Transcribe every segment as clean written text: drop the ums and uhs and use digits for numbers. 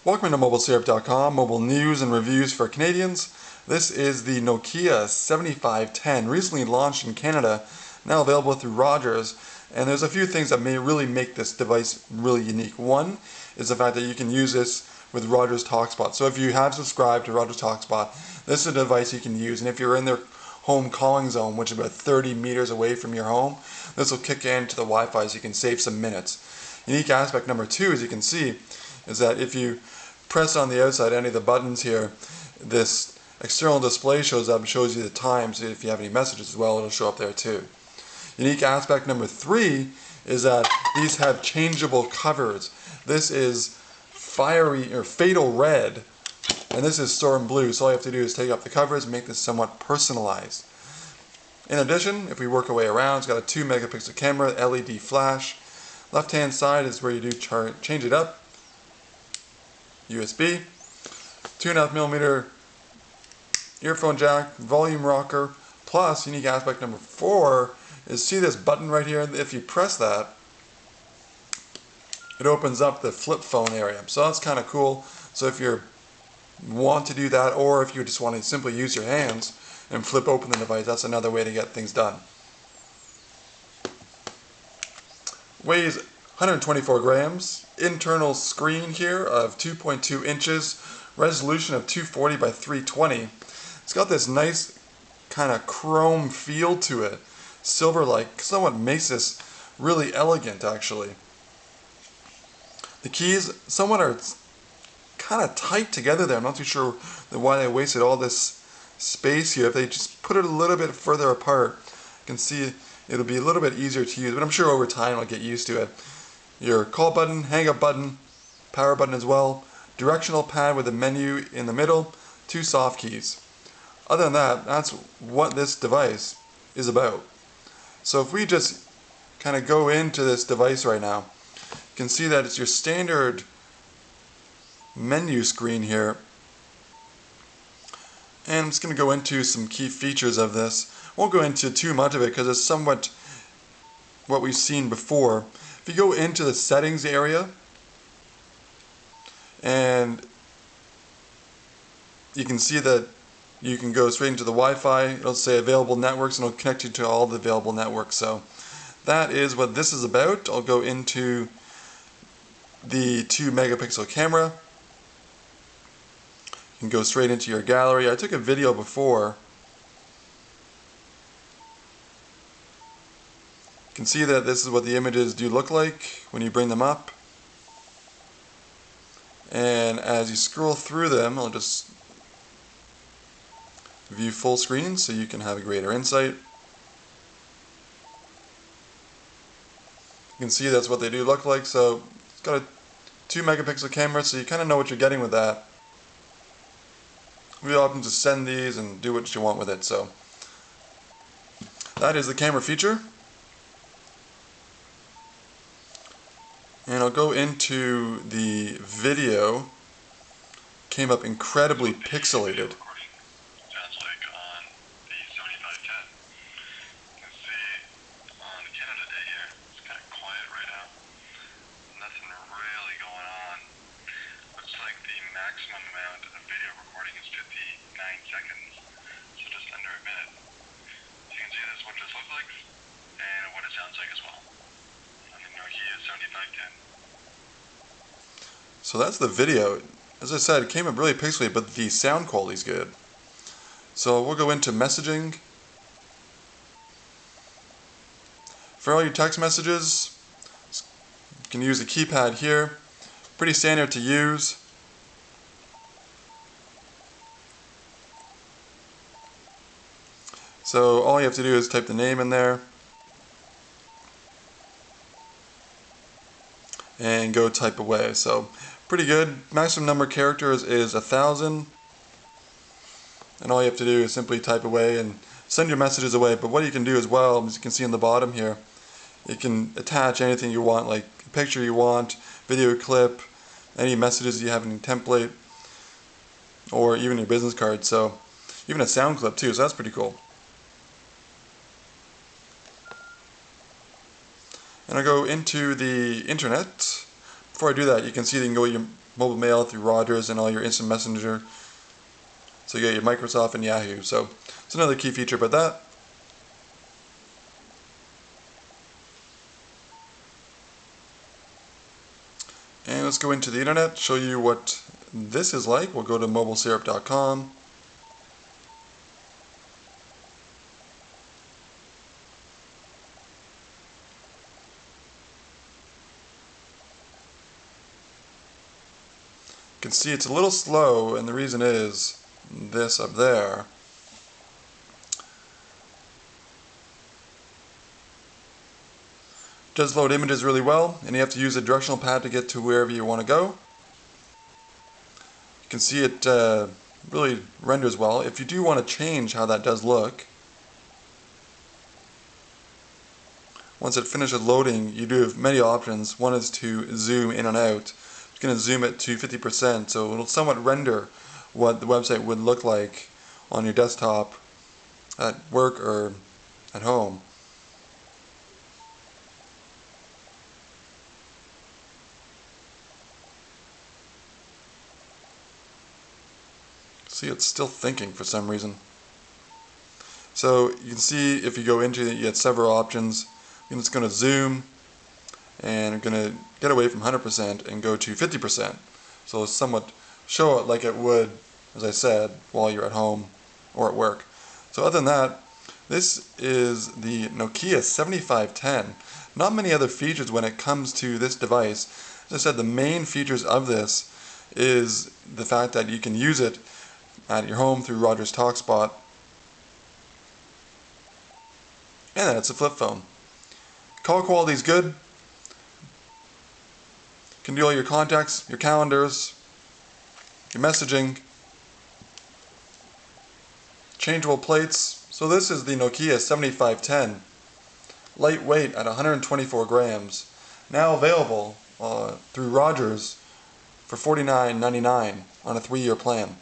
Welcome to MobileSyrup.com, mobile news and reviews for Canadians. This is the Nokia 7510, recently launched in Canada, now available through Rogers. And there's a few things that may really make this device really unique. One is the fact that you can use this with Rogers TalkSpot. So if you have subscribed to Rogers TalkSpot, this is a device you can use. And if you're in their home calling zone, which is about 30 meters away from your home, this will kick into the Wi-Fi so you can save some minutes. Unique aspect number two, as you can see, is that if you press on the outside any of the buttons here, this external display shows up and shows you the times. If you have any messages as well, it'll show up there too. Unique aspect number three is that these have changeable covers. This is fiery or fatal red, and this is storm blue. So all you have to do is take off the covers and make this somewhat personalized. In addition, if we work our way around, it's got a 2 megapixel camera, LED flash. Left hand side is where you do change it up. USB, 2.5mm earphone jack, volume rocker, plus unique aspect number 4 is, see this button right here? If you press that, it opens up the flip phone area. So that's kind of cool. So if you want to do that, or if you just want to simply use your hands and flip open the device, that's another way to get things done. Weighs 124 grams, internal screen here of 2.2 inches, resolution of 240 by 320. It's got this nice kind of chrome feel to it, silver-like, somewhat makes this really elegant actually. The keys somewhat are kind of tight together there. I'm not too sure why they wasted all this space here. If they just put it a little bit further apart, you can see it'll be a little bit easier to use, but I'm sure over time I'll get used to it. Your call button, hang up button, power button as well, directional pad with a menu in the middle, 2 soft keys. Other than that, that's what this device is about. So if we just kind of go into this device right now, you can see that it's your standard menu screen here. And I'm just going to go into some key features of this. Won't go into too much of it because it's somewhat what we've seen before. If you go into the settings area, and you can see that you can go straight into the Wi-Fi. It'll say available networks and it'll connect you to all the available networks. So that is what this is about. I'll go into the 2 megapixel camera. You can go straight into your gallery. I took a video before. You can see that this is what the images do look like when you bring them up. And as you scroll through them, I'll just view full screen so you can have a greater insight. You can see that's what they do look like. So it's got a 2 megapixel camera, so you kind of know what you're getting with that. We often just send these and do what you want with it. So that is the camera feature. And I'll go into the video. Came up incredibly pixelated. Sounds like on the 7510. You can see on the Canada Day here, it's kind of quiet right now. Nothing really going on. Looks like the maximum amount of video recording is 59 seconds, so just under a minute. So you can see this is what this looks like and what it sounds like as well. On the Nokia 7510. So that's the video. As I said, it came up really pixelated, but the sound quality is good. So we'll go into messaging. For all your text messages, you can use the keypad here. Pretty standard to use. So all you have to do is type the name in there and go type away. So pretty good. Maximum number of characters is 1,000, and all you have to do is simply type away and send your messages away. But what you can do as well, as you can see on the bottom here, you can attach anything you want, like a picture you want, video clip, any messages you have in your template, or even your business card. So even a sound clip too, so that's pretty cool. And I'll go into the internet. Before I do that, you can see that you can go your mobile mail through Rogers and all your instant messenger. So you get your Microsoft and Yahoo. So it's another key feature about that. And let's go into the internet, show you what this is like. We'll go to mobilesyrup.com. You can see it's a little slow, and the reason is this up there. It does load images really well, and you have to use a directional pad to get to wherever you want to go. You can see it really renders well. If you do want to change how that does look, once it finishes loading, you do have many options. One is to zoom in and out. It's going to zoom it to 50%, so it'll somewhat render what the website would look like on your desktop at work or at home. See, it's still thinking for some reason. So you can see if you go into it, you get several options. And it's going to zoom, and you're going to get away from 100% and go to 50%. So it's somewhat show it like it would, as I said, while you're at home or at work. So other than that, this is the Nokia 7510. Not many other features when it comes to this device. As I said, the main features of this is the fact that you can use it at your home through Rogers TalkSpot, and that it's a flip phone. Call quality is good. You can do all your contacts, your calendars, your messaging, changeable plates. So this is the Nokia 7510, lightweight at 124 grams, now available through Rogers for $49.99 on a 3-year plan.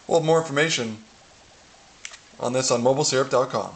We'll have more information on this on mobilesyrup.com.